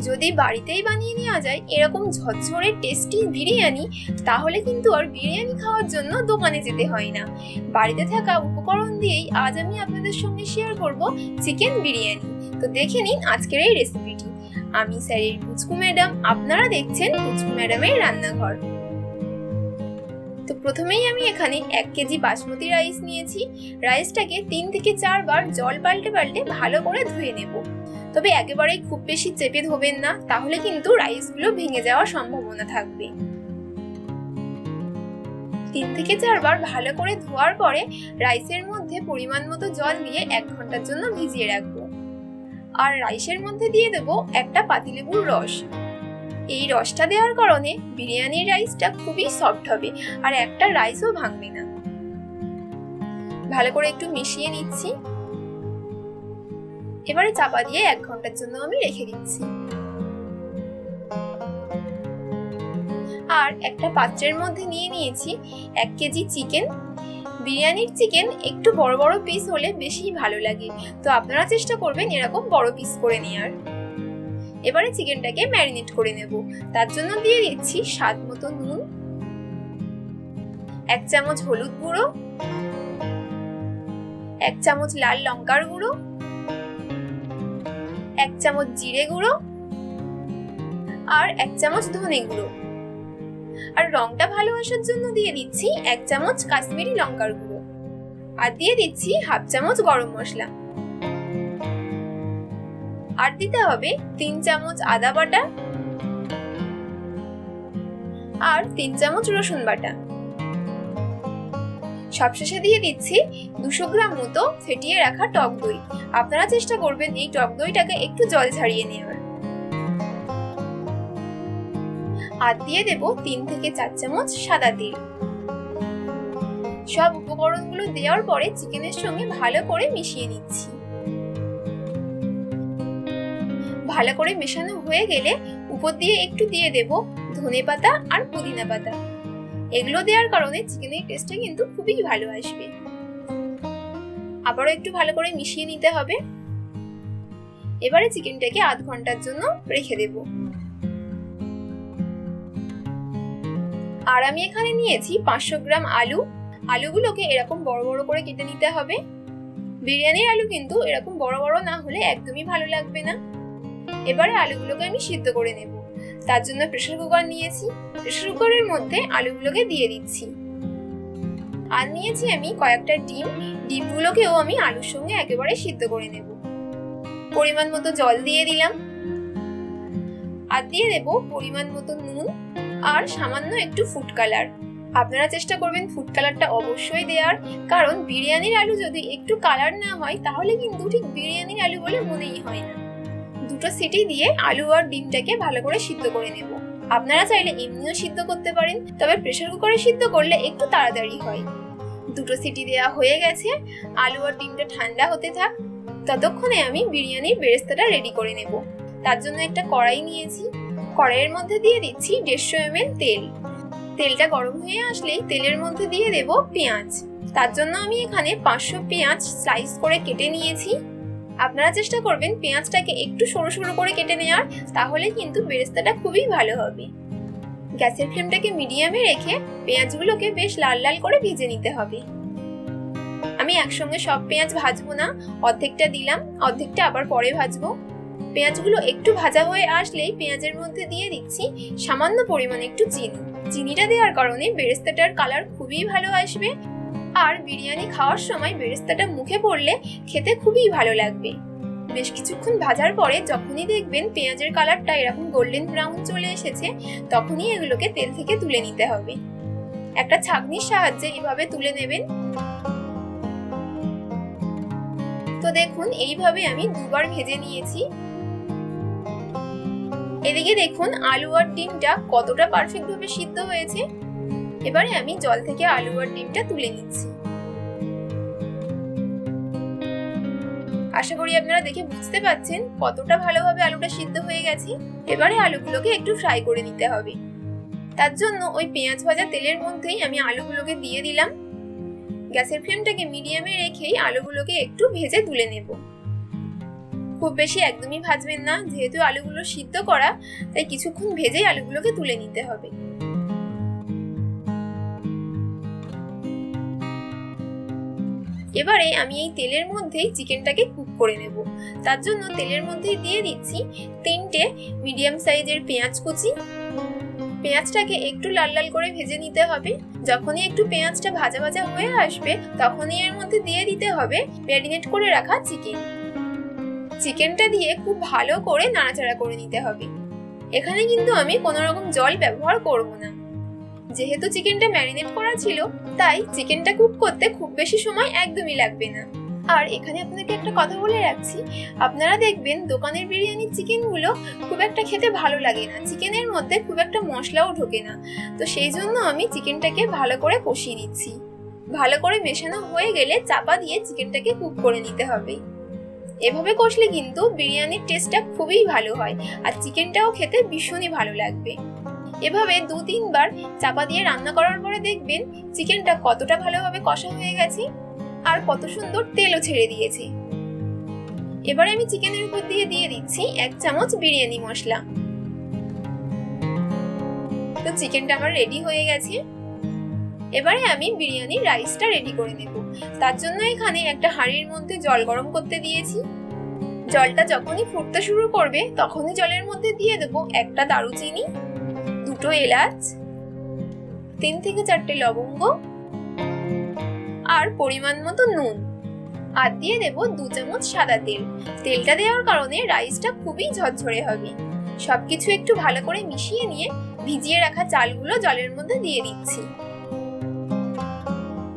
যদি বাড়িতেই বানিয়ে নেওয়া যায় এরকম ঝরঝরে টেস্টি বিরিয়ানি, তাহলে কিন্তু আর বিরিয়ানি খাওয়ার জন্য দোকানে যেতে হয় না। বাড়িতে থাকা উপকরণ দিয়েই আজ আমি আপনাদের সঙ্গে শেয়ার করব চিকেন বিরিয়ানি। তো দেখে নিন আজকের এই রেসিপিটি। আমি স্যারের পুচকু ম্যাডাম, আপনারা দেখছেন পুচকু ম্যাডামের রান্নাঘর। তো প্রথমেই আমি এখানে 1 কেজি বাসমতি রাইস নিয়েছি। রাইসটাকে 3 থেকে 4 বার জল পাল্টে পাল্টে ভালো করে ধুয়ে নেব। তবে একেবারেই খুব বেশি চেপে ধোবেন না, তাহলে কিন্তু রাইসগুলো ভেঙে যাওয়ার সম্ভাবনা থাকবে। 3 থেকে 4 বার ভালো করে ধোয়ার পরে রাইসের মধ্যে পরিমাণ মতো জল দিয়ে 1 ঘন্টার জন্য ভিজিয়ে রাখবো। আর রাইসের মধ্যে দিয়ে দেব একটা পাতিলেবুর রস। এই রসটা দেওয়ার কারণে বিরিয়ানির রাইসটা খুবই সফট হবে আর একটা রাইসও ভাঙবে না। ভালো করে একটু মিশিয়ে নিচ্ছি। এবারে চাপা দিয়ে 1 ঘন্টার জন্য আমি রেখে দিচ্ছি। আর একটা পাত্রের মধ্যে নিয়ে নিয়েছি 1 কেজি চিকেন। বিরিয়ানির চিকেন একটু বড় বড় পিস হলে বেশি ভালো লাগে, তো আপনারা চেষ্টা করবেন এরকম বড় পিস করে নেওয়ার। এবারে চিকেনটাকে ম্যারিনেট করে নেব। তার জন্য দিয়ে দিচ্ছি স্বাদ মতো নুন, 1 চামচ হলুদ গুঁড়ো, 1 চামচ লাল লঙ্কার গুঁড়ো, 1 চামচ জিরে গুঁড়ো আর 1 চামচ ধনে গুঁড়ো। আর রংটা ভালো আসার জন্য দিয়ে দিচ্ছি 1 চামচ কাশ্মীরি লঙ্কার গুঁড়ো। আর দিয়ে দিচ্ছি হাফ চামচ গরম মশলা। আর দিতে হবে 3 চামচ আদা বাটা আর 3 চামচ রসুন বাটা। সবশেষে দিয়ে দিচ্ছি 200 গ্রাম মতো ফেটিয়ে রাখা টক দই। আপনারা চেষ্টা করবেন এই টক দইটাকে একটু জল ছাড়িয়ে নেওয়ার। আর দিয়ে দেব 3 থেকে 4 চামচ সাদা তেল। সব উপকরণগুলো দেওয়ার পরে চিকেনের সঙ্গে ভালো করে মিশিয়ে নিচ্ছি। ভালো করে মেশানো হয়ে গেলে উপর দিয়ে একটু দিয়ে দেব ধনেপাতা আর পুদিনা পাতা। এগুলো দেওয়ার কারণে চিকেনের টেস্টটা কিন্তু খুবই ভালো আসবে। আবারও একটু ভালো করে মিশিয়ে নিতে হবে। এবারে চিকেনটাকে আধ ঘন্টার জন্য রেখে দেব। আর আমি এখানে নিয়েছি 500 গ্রাম আলু। আলুগুলোকে এরকম বড় বড় করে কেটে নিতে হবে। বিরিয়ানির আলু কিন্তু এরকম বড় বড় না হলে একদমই ভালো লাগবে না। এবারে আলুগুলোকে আমি সিদ্ধ করে নেব। তার জন্য প্রেসার কুকার নিয়েছি। প্রেসার কুকারের মধ্যে আলুগুলোকে দিয়ে দিচ্ছি। আর নিয়েছি আমি কয়েকটা ডিম। ডিমগুলোকেও আমি আলুর সঙ্গে একেবারে সিদ্ধ করে নেব। পরিমাণ মতো জল দিয়ে দিলাম। আর দিয়ে দেব পরিমাণ মতো নুন আর সামান্য একটু ফুড কালার। আপনারা চেষ্টা করবেন ফুড কালারটা অবশ্যই দেওয়ার, কারণ বিরিয়ানির আলু যদি একটু কালার না হয় তাহলে কিন্তু ঠিক বিরিয়ানির আলু বলে মনেই হয় না। 2টো সিটি দিয়ে আলু আর ডিমটাকে ভালো করে সিদ্ধ করে নেব। আপনারা চাইলে এমনিও সিদ্ধ করতে পারেন, তবে প্রেসার কুকারে সিদ্ধ করলে একটু তাড়াতাড়ি হয়। 2টো সিটি দেওয়া হয়ে গেছে। আলু আর ডিমটা ঠান্ডা হতে থাক। ততক্ষণে আমি বিরিয়ানির বেরেস্তাটা রেডি করে নেব। তার জন্য একটা কড়াই নিয়েছি। কড়াইয়ের মধ্যে দিয়ে দিচ্ছি 150 ml তেল। তেলটা গরম হয়ে আসলেই তেলের মধ্যে দিয়ে দেব পেঁয়াজ। তার জন্য আমি এখানে 500 পেঁয়াজ স্লাইস করে কেটে নিয়েছি। আপনারা চেষ্টা করবেন পেঁয়াজটাকে একটু সরু সরু করে কেটে নেওয়ার, তাহলে কিন্তু বেরেস্তাটা খুবই ভালো হবে। গ্যাসের ফ্লেমটাকে মিডিয়ামে রেখে পেঁয়াজগুলোকে বেশ লাল লাল করে ভেজে নিতে হবে। আমি একসঙ্গে সব পেঁয়াজ ভাজবো না, অর্ধেকটা দিলাম, অর্ধেকটা আবার পরে ভাজবো। পেঁয়াজগুলো একটু ভাজা হয়ে আসলেই পেঁয়াজের মধ্যে দিয়ে দিচ্ছি সামান্য পরিমাণে একটু চিনি। চিনিটা দেওয়ার কারণে বেরেস্তাটার কালার খুবই ভালো আসবে। আর বিরিয়ানি খাওয়ার সময় বেরেস্তাটা মুখে পড়লে খেতে খুবই ভালো লাগবে। বেশ কিছুক্ষণ ভাজার পরে যখনই দেখবেন পেঁয়াজের কালারটা এরকম গোল্ডেন ব্রাউন চলে এসেছে, তখনই এগুলোকে তেল থেকে তুলে নিতে হবে। একটা ছাঁকনির সাহায্যে এভাবে তুলে নেবেন। তো দেখুন এইভাবে আমি 2 বার ভেজে নিয়েছি। এদিকে দেখুন আলু আর ডিমটা কতটা পারফেক্ট ভাবে সিদ্ধ হয়েছে। এবারে আমি জল থেকে আলু আর ডিমটা তুলে নিচ্ছি। আশা করি আপনারা দেখে বুঝতে পারছেন কতটা ভালোভাবে আলুটা সিদ্ধ হয়ে গেছে। এবারে আলুগুলোকে একটু ফ্রাই করে নিতে হবে। তার জন্য ওই পেঁয়াজ ভাজা তেলের মধ্যেই আমি আলুগুলোকে দিয়ে দিলাম। গ্যাসের ফ্লেমটাকে মিডিয়ামে রেখেই আলুগুলোকে একটু ভেজে তুলে নেব। খুব বেশি একদমই ভাজবেন না, যেহেতু আলুগুলো সিদ্ধ করা, তাই কিছুক্ষণ ভেজেই আলুগুলোকে তুলে নিতে হবে। এবারে আমি এই তেলের মধ্যেই চিকেনটাকে কুক করে নেব। তার জন্য তেলের মধ্যেই দিয়ে দিচ্ছি 3টে মিডিয়াম সাইজের পেঁয়াজ কুচি। পেঁয়াজটাকে একটু লাল লাল করে ভেজে নিতে হবে। যখনই একটু পেঁয়াজটা ভাজা ভাজা হয়ে আসবে, তখনই এর মধ্যে দিয়ে দিতে হবে ম্যারিনেট করে রাখা চিকেন। চিকেনটা দিয়ে খুব ভালো করে নাড়াচাড়া করে নিতে হবে। এখানে কিন্তু আমি কোনো রকম জল ব্যবহার করব না, যেহেতু চিকেনটা ম্যারিনেট করা ছিল, তাই চিকেনটা কুক করতে খুব বেশি সময় একদমই লাগবে না। আর এখানে আপনাদেরকে একটা কথা বলে রাখছি, আপনারা দেখবেন দোকানের বিরিয়ানির চিকেনগুলো খুব একটা খেতে ভালো লাগে না, চিকেনের মধ্যে খুব একটা মশলাও ঢোকে না। তো সেই জন্য আমি চিকেনটাকে ভালো করে কষিয়ে নিচ্ছি। ভালো করে মেশানো হয়ে গেলে চাপা দিয়ে চিকেনটাকে কুক করে নিতে হবে। এভাবে কষলে কিন্তু বিরিয়ানির টেস্টটা খুবই ভালো হয়, আর চিকেনটাও খেতে ভীষণই ভালো লাগবে। এভাবে 2-3 বার চাপা দিয়ে রান্না করার পরে দেখবেন চিকেনটা কতটা ভালোভাবে কষা হয়ে গেছে আর কত সুন্দর তেলও ছেড়ে দিয়েছে। এবারে আমি চিকেনের উপর দিয়ে দিচ্ছি 1 চামচ বিরিয়ানি মশলা। তো চিকেনটা আমার রেডি হয়ে গেছে। এবারে আমি বিরিয়ানির রাইসটা রেডি করে নেব। তার জন্য এখানে একটা হাঁড়ির মধ্যে জল গরম করতে দিয়েছি। জলটা যখনই ফুটতে শুরু করবে, তখনই জলের মধ্যে দিয়ে দেব একটা দারুচিনি, 2টো এলাচ, 3 থেকে 4টে লবঙ্গ আর পরিমাণ মতো নুন। আর দিয়ে দেব 2 চামচ সাদা তেল। তেলটা দেওয়ার কারণে রাইসটা খুবই ঝরঝরে হবে। সবকিছু একটু ভালো করে মিশিয়ে নিয়ে ভিজিয়ে রাখা চালগুলো জলের মধ্যে দিয়ে দিচ্ছি।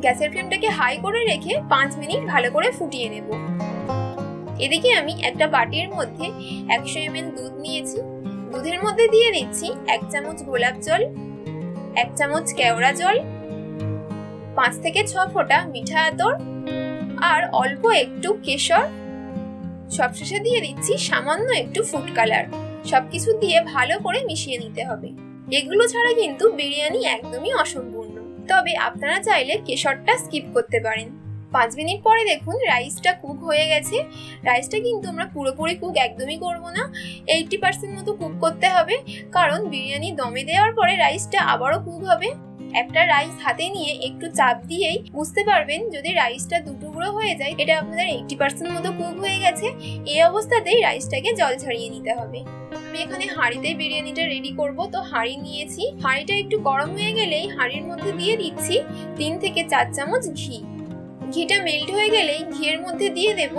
গ্যাসের ফ্লেমটাকে হাই করে রেখে 5 মিনিট ভালো করে ফুটিয়ে নেব। এদিকে আমি একটা বাটির মধ্যে 100 ml দুধ নিয়েছি। দুধের মধ্যে দিয়ে দিচ্ছি 1 চামচ গোলাপ জল, 1 চামচ কেওড়া জল, 5 থেকে 6 ফোঁটা মিঠা আতর আর অল্প একটু কেশর। সবশেষে দিয়ে দিচ্ছি সামান্য একটু ফুড কালার। সবকিছু দিয়ে ভালো করে মিশিয়ে নিতে হবে। এগুলো ছাড়া কিন্তু বিরিয়ানি একদমই অসম্পূর্ণ। তবে আপনারা চাইলে কেশরটা স্কিপ করতে পারেন। 5 মিনিট পরে দেখুন রাইসটা কুক হয়ে গেছে। রাইসটা কিন্তু আমরা পুরোপুরি কুক একদমই করব না, 80% মতো কুক করতে হবে, কারণ বিরিয়ানি দমে দেওয়ার পরে রাইসটা আবারও কুক হবে। একটা রাইস হাতে নিয়ে একটু চাপ দিয়েই বুঝতে পারবেন যদি রাইসটা 2 টুকরো হয়ে যায়, এটা আপনাদের 80% মতো কুক হয়ে গেছে। এই অবস্থাতেই রাইসটাকে জল ঝরিয়ে নিতে হবে। আমি এখানে হাঁড়িতে বিরিয়ানিটা রেডি করব, তো হাঁড়ি নিয়েছি। হাঁড়িটা একটু গরম হয়ে গেলেই হাঁড়ির মধ্যে দিয়ে দিচ্ছি 3 থেকে 4 চামচ ঘি। ঘিটা মেল্ট হয়ে গেলেই ঘিয়ের মধ্যে দিয়ে দেব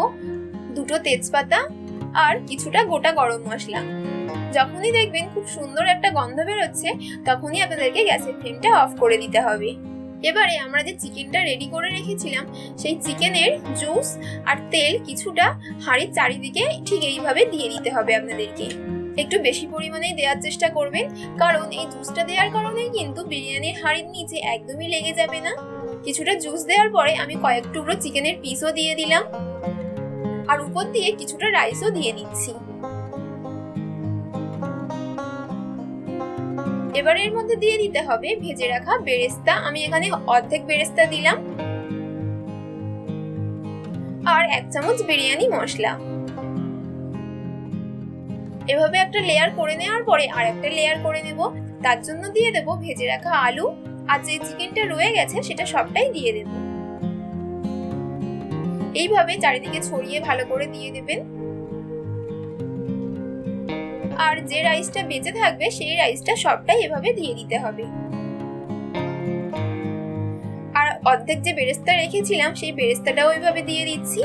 2টো তেজপাতা আর কিছুটা গোটা গরম মশলা। যখনই দেখবেন খুব সুন্দর একটা গন্ধ বেরোচ্ছে, তখনই আপনাদেরকে গ্যাসের ফ্লেমটা অফ করে দিতে হবে। এবারে আমরা যে চিকেনটা রেডি করে রেখেছিলাম, সেই চিকেনের জুস আর তেল কিছুটা হাঁড়ির চারিদিকে ঠিক এইভাবে দিয়ে দিতে হবে আপনাদেরকে। একটু বেশি পরিমাণে দেওয়ার চেষ্টা করবেন, কারণ এই জুসটা দেওয়ার কারণে কিন্তু বিরিয়ানির হাঁড়ির নিচে একদমই লেগে যাবে না। কিছুটা জুস দেওয়ার পরে আমি কয়েক টুকরো চিকেনের পিসও দিয়ে দিলাম আর উপর দিয়ে কিছুটা রাইসও দিয়ে দিচ্ছি। এবার এর মধ্যে দিয়ে দিতে হবে ভেজে রাখা বেরেস্তা। আমি এখানে অর্ধেক বেরেস্তা দিলাম আর 1 চামচ বিরিয়ানি মশলা। এভাবে একটা লেয়ার করে নেওয়ার পরে আর একটা লেয়ার করে নেব। তার জন্য দিয়ে দেব ভেজে রাখা আলু আর যে চিকেনটা রয়ে গেছে সেটা সবটাই দিয়ে দেব। এইভাবে চারিদিকে ছড়িয়ে ভালো করে দিয়ে দেবেন। আর যে রাইসটা বেঁচে থাকবে সেই রাইসটা সবটাই এভাবে দিয়ে দিতে হবে। আর অর্ধেক যে বেরেস্তা রেখেছিলাম সেই বেরেস্তাটাও এইভাবে দিয়ে দিচ্ছি।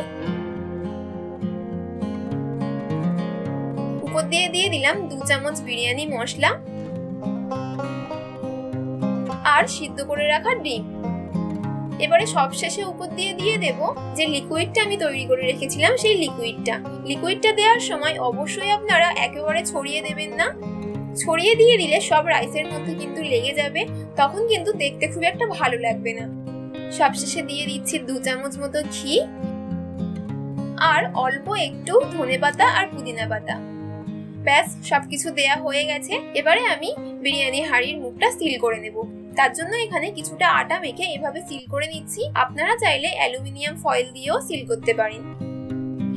উপর দিয়ে দিলাম 2 চামচ বিরিয়ানি মশলা আর সিদ্ধ করে রাখা ডিম। এবারে সবশেষে উপর দিয়ে দেব যে লিকুইডটা আমি তৈরি করে রেখেছিলাম, সেই লিকুইডটা দেওয়ার সময় অবশ্যই আপনারা একেবারে ছড়িয়ে দেবেন না। ছড়িয়ে দিয়ে দিলে সব রাইসের মধ্যে কিন্তু লেগে যাবে, তখন কিন্তু দেখতে খুব একটা ভালো লাগবে না। সবশেষে দিয়ে দিচ্ছি 2 চামচ মতো ঘি আর অল্প একটু ধনেপাতা আর পুদিনা পাতা। ব্যাস, সবকিছু দেয়া হয়ে গেছে। এবারে আমি বিরিয়ানি হাঁড়ির মুখটা সিল করে নেব। তার জন্য এখানে কিছুটা আটা মেখে এভাবে সিল করে নিচ্ছি। আপনারা চাইলে অ্যালুমিনিয়াম ফয়েল দিয়েও সিল করতে পারেন।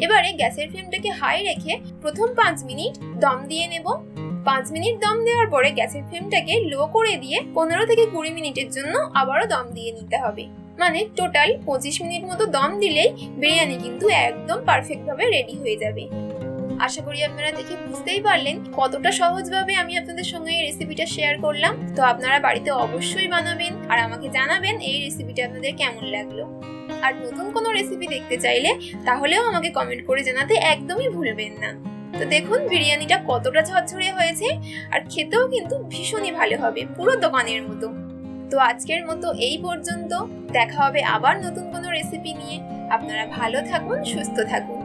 এবারে গ্যাসের ফ্লেমটাকে হাই রেখে প্রথম 5 মিনিট দম দিয়ে নেব। 5 মিনিট দম দেওয়ার পরে গ্যাসের ফ্লেমটাকে লো করে দিয়ে 15 থেকে 20 মিনিটের জন্য আবারও দম দিয়ে নিতে হবে। মানে টোটাল 25 মিনিট মতো দম দিলেই বিরিয়ানি কিন্তু একদম পারফেক্ট ভাবে রেডি হয়ে যাবে। আশা করি আপনারা দেখে বুঝতেই পারলেন কতটা সহজভাবে আমি আপনাদের সঙ্গে এই রেসিপিটা শেয়ার করলাম। তো আপনারা বাড়িতে অবশ্যই বানাবেন আর আমাকে জানাবেন এই রেসিপিটা আপনাদের কেমন লাগলো। আর নতুন কোনো রেসিপি দেখতে চাইলে তাহলেও আমাকে কমেন্ট করে জানাতে একদমই ভুলবেন না। তো দেখুন বিরিয়ানিটা কতটা ঝরঝরে হয়েছে আর খেতেও কিন্তু ভীষণই ভালো হবে, পুরো দোকানের মতো। তো আজকের মতো এই পর্যন্ত, দেখা হবে আবার নতুন কোনো রেসিপি নিয়ে। আপনারা ভালো থাকুন, সুস্থ থাকুন।